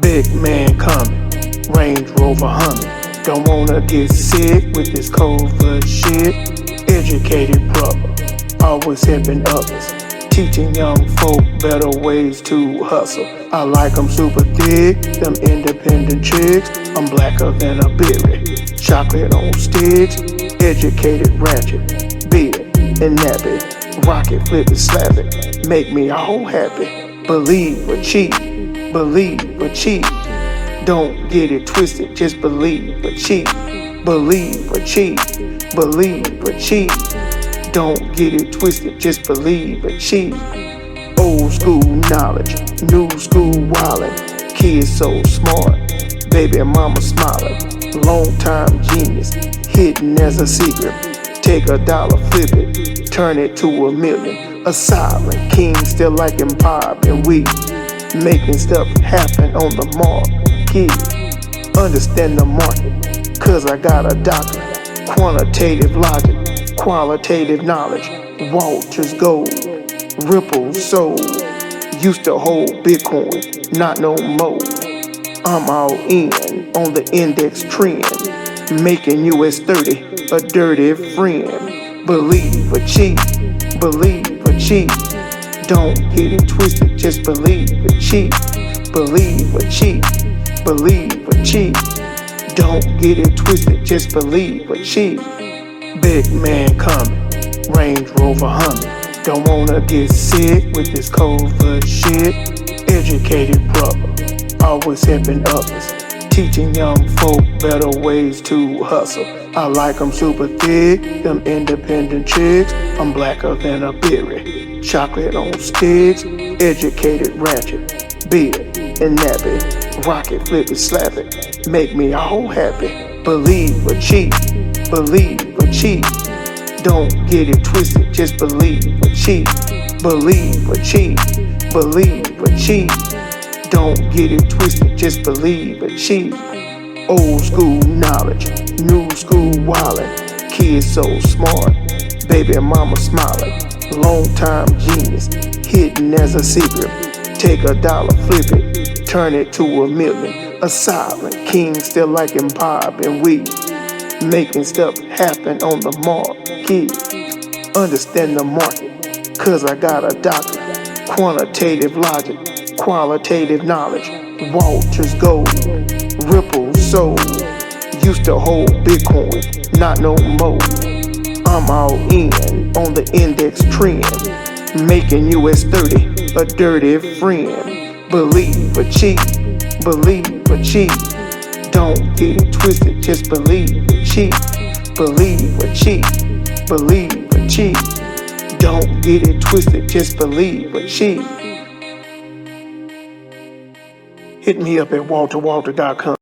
Big man coming, Range Rover humming. Don't wanna get sick with this COVID shit. Educated brother, always helping others, teaching young folk better ways to hustle. I like them super thick, them independent chicks. I'm blacker than a berry, chocolate on sticks. Educated ratchet, beard and nappy, rocket flip it, slap it, make me all happy. Believe or cheat, believe or cheat. Don't get it twisted, just believe or cheat. Believe or cheat, believe or cheat. Don't get it twisted, just believe or cheat. Old school knowledge, new school wildin'. Kids so smart, baby and mama smiling. Long time genius, hidden as a secret. Take $1, flip it, turn it to $1 million. A silent king, still like empire and we making stuff happen on the market. Understand the market, cause I got a doctor. Quantitative logic, qualitative knowledge. Walter's gold, Ripple soul. Used to hold Bitcoin, not no more. I'm all in on the index trend, making US 30 a dirty friend. Believe or cheat, believe or cheat. Don't get it twisted, just believe or cheat. Believe or cheat, believe or cheat. Don't get it twisted, just believe or cheat. Big man coming, Range Rover humming. Don't wanna get sick with this COVID shit. Educated brother, always helping others, teaching young folk better ways to hustle. I like them super thick, them independent chicks. I'm blacker than a berry, chocolate on sticks. Educated ratchet, beard and nappy, rocket flip it, slap it, make me all happy. Believe or cheat, believe or cheat. Don't get it twisted, just believe or cheat. Believe or cheat, believe or cheat. Don't get it twisted, just believe or cheat. Old school knowledge, new school wildin'. Kids so smart, baby and mama smiling. Long time genius, hidden as a secret. Take $1, flip it, turn it to $1 million. A silent king, still like empire and we making stuff happen on the market. Understand the market, cause I got a doctor. Quantitative logic, qualitative knowledge. Walter's gold, Ripple soul. Used to hold Bitcoin, not no more. I'm all in on the index trend, making US 30 a dirty friend. Believe or cheat, believe or cheat. Don't get it twisted, just believe or cheat. Believe or cheat, believe or cheat. Don't get it twisted, just believe or cheat. Hit me up at walterwalter.com.